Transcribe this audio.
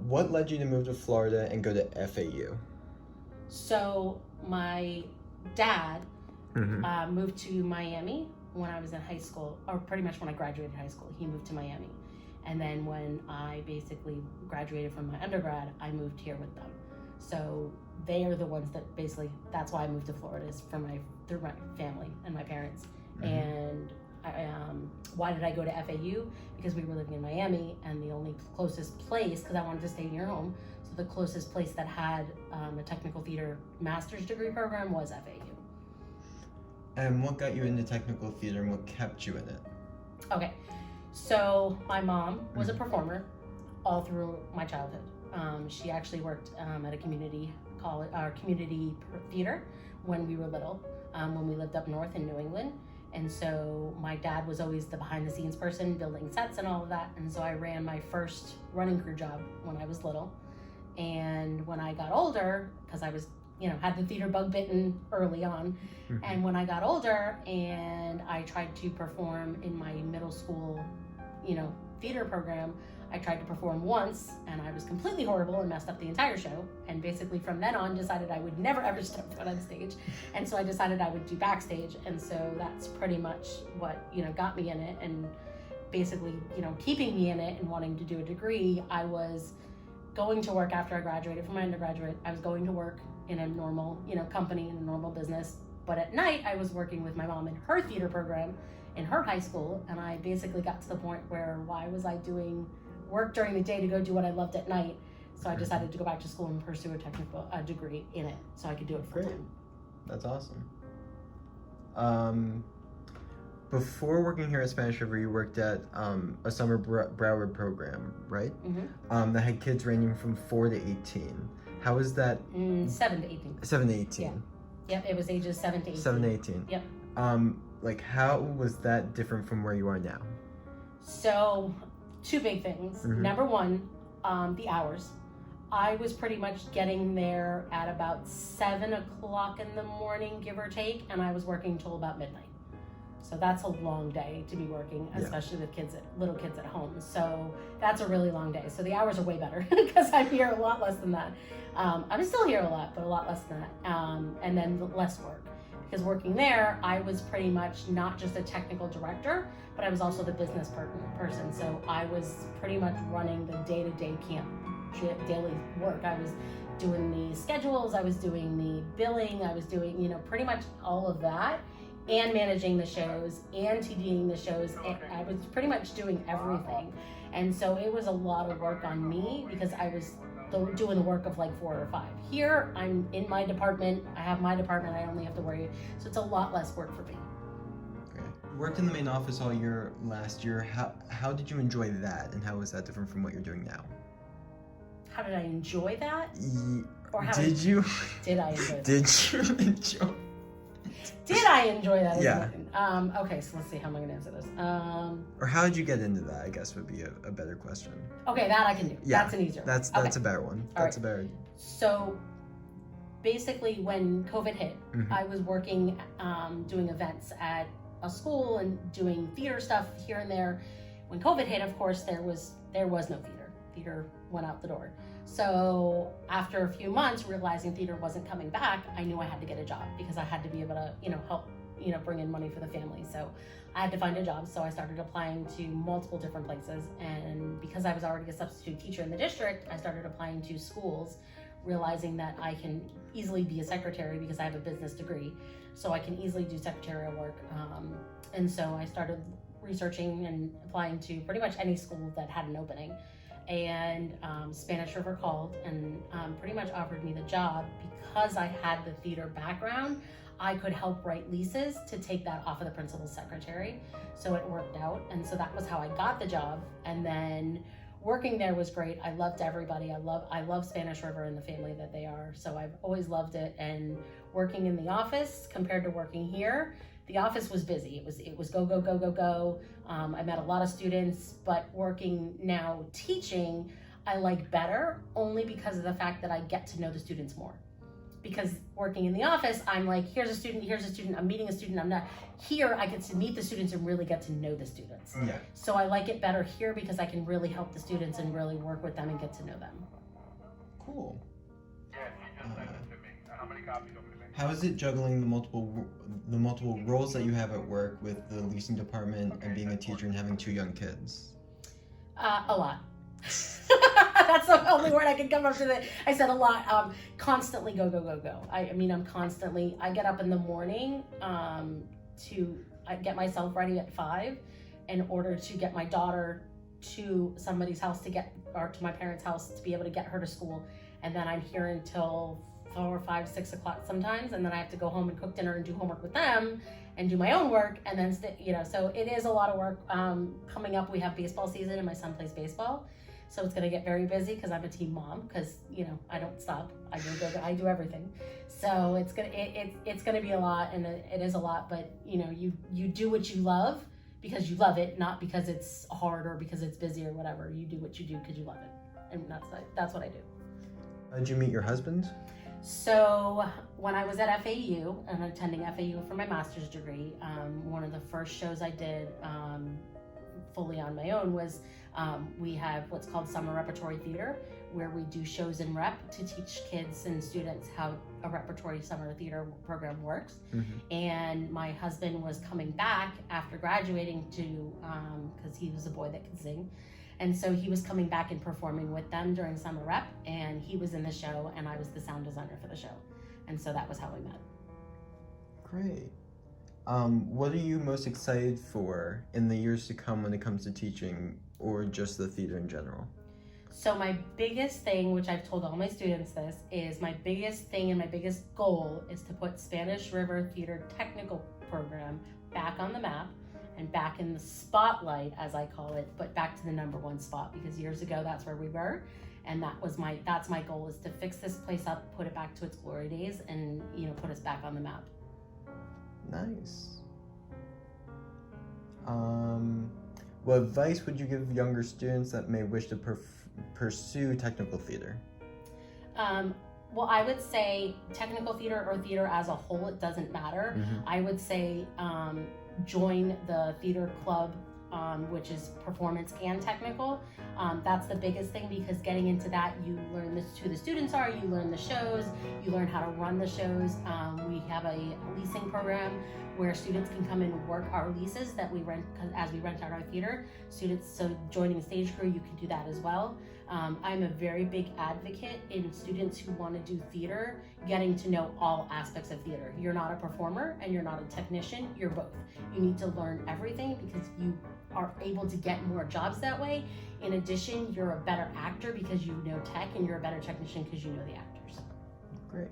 what led you to move to Florida and go to FAU? So my dad moved to Miami when I was in high school, or pretty much when I graduated high school. He moved to Miami. And then when I basically graduated from my undergrad, I moved here with them. So they are the ones that basically, that's why I moved to Florida, is through my family and my parents. And why did I go to FAU? Because we were living in Miami, and the only closest place, because I wanted to stay near home, so the closest place that had a technical theater master's degree program was FAU. And what got you into technical theater and what kept you in it? Okay, so my mom was a performer all through my childhood. She actually worked at a community theater when we were little, when we lived up north in New England. And so my dad was always the behind the scenes person, building sets and all of that. And so I ran my first running crew job when I was little. And when I got older, because I was, had the theater bug bitten early on. And when I got older and I tried to perform in my middle school, theater program, I tried to perform once and I was completely horrible and messed up the entire show. And basically from then on decided I would never ever step foot on stage. And so I decided I would do backstage. And so that's pretty much what, got me in it. And basically, keeping me in it and wanting to do a degree, I was going to work after I graduated from my undergraduate. I was going to work in a normal, company, in a normal business. But at night I was working with my mom in her theater program in her high school. And I basically got to the point where why was I doing work during the day to go do what I loved at night? So I decided to go back to school and pursue a technical degree in it so I could do it full time. That's awesome. Before working here at Spanish River, you worked at a summer Broward program, right? That had kids ranging from 4 to 18. How was that? 7 to 18. 7 to 18. Yeah. Yep, it was ages 7 to 18. 7 to 18. Yep. How was that different from where you are now? So, two big things. Number one, the hours. I was pretty much getting there at about 7 o'clock in the morning, give or take, and I was working till about midnight. So that's a long day to be working, especially with little kids at home. So that's a really long day. So the hours are way better because I'm here a lot less than that. I'm still here a lot, but a lot less than that. And then less work. Because working there, I was pretty much not just a technical director, but I was also the business person. So I was pretty much running the day-to-day daily work. I was doing the schedules, I was doing the billing, I was doing, pretty much all of that, and managing the shows and TDing the shows. I was pretty much doing everything. And so it was a lot of work on me because I was doing the work of like 4 or 5. Here, I'm in my department. I have my department. I only have to worry. So it's a lot less work for me. Okay. You worked in the main office all year last year. How did you enjoy that, and how was that different from what you're doing now? How did I enjoy that? Or how did you? Did I enjoy that? Did you enjoy? Did I enjoy that? Yeah. Okay, so let's see. How am I going to answer this? Or how did you get into that, I guess would be a better question. Okay, that I can do. Yeah, that's an easier one. That's a better one. That's a better. So basically when COVID hit, I was working, doing events at a school and doing theater stuff here and there. When COVID hit, of course, there was no theater. Theater went out the door. So after a few months, realizing theater wasn't coming back, I knew I had to get a job because I had to be able to, help, bring in money for the family. So I had to find a job. So I started applying to multiple different places. And because I was already a substitute teacher in the district, I started applying to schools, realizing that I can easily be a secretary because I have a business degree. So I can easily do secretarial work. And so I started researching and applying to pretty much any school that had an opening. And Spanish River called and pretty much offered me the job because I had the theater background. I could help write leases to take that off of the principal's secretary. So it worked out. And so that was how I got the job. And then working there was great. I loved everybody. I love Spanish River and the family that they are. So I've always loved it. And working in the office compared to working here, the office was busy. It was go, go, go, go, go. I met a lot of students, but working now teaching, I like better only because of the fact that I get to know the students more. because working in the office, I'm like, here's a student, I'm meeting a student, I'm not. Here, I get to meet the students and really get to know the students. Yeah. So I like it better here because I can really help the students and really work with them and get to know them. Cool. Yeah, she just sent it to me. How many copies over to me? How is it juggling the multiple roles that you have at work with the leasing department and being a teacher and having 2 young kids? A lot. That's the only word I can come up with. I said a lot. Constantly go. I mean, I get up in the morning I get myself ready at 5 in order to get my daughter to somebody's house or to my parents' house to be able to get her to school. And then I'm here until 4, 5, 6 o'clock sometimes. And then I have to go home and cook dinner and do homework with them and do my own work. And then, so it is a lot of work. Coming up, we have baseball season and my son plays baseball. So it's going to get very busy because I'm a team mom because, I don't stop. I do everything. So it's going to be a lot, and it is a lot, but you do what you love because you love it, not because it's hard or because it's busy or whatever. You do what you do because you love it. And that's what I do. How did you meet your husband? So when I was at FAU and attending FAU for my master's degree, one of the first shows I did fully on my own was we have what's called summer repertory theater, where we do shows in rep to teach kids and students how a repertory summer theater program works. Mm-hmm. And my husband was coming back after graduating because he was a boy that could sing. And so he was coming back and performing with them during summer rep, and he was in the show and I was the sound designer for the show. And so that was how we met. Great. What are you most excited for in the years to come when it comes to teaching or just the theater in general? So my biggest thing, which I've told all my students this, is my biggest thing and my biggest goal is to put Spanish River Theater Technical Program back on the map and back in the spotlight, as I call it, but back to the #1 spot, because years ago that's where we were. And that's my goal, is to fix this place up, put it back to its glory days, and put us back on the map. Nice. What advice would you give younger students that may wish to pursue technical theater? Well, I would say technical theater or theater as a whole, it doesn't matter. Mm-hmm. I would say join the theater club, which is performance and technical. That's the biggest thing, because getting into that, you learn who the students are, you learn the shows, you learn how to run the shows. We have a leasing program where students can come and work our leases that we rent as we rent out our theater. So joining stage crew, you can do that as well. I'm a very big advocate in students who want to do theater, getting to know all aspects of theater. You're not a performer and you're not a technician, you're both. You need to learn everything because you are able to get more jobs that way. In addition, you're a better actor because you know tech, and you're a better technician because you know the actors. Great.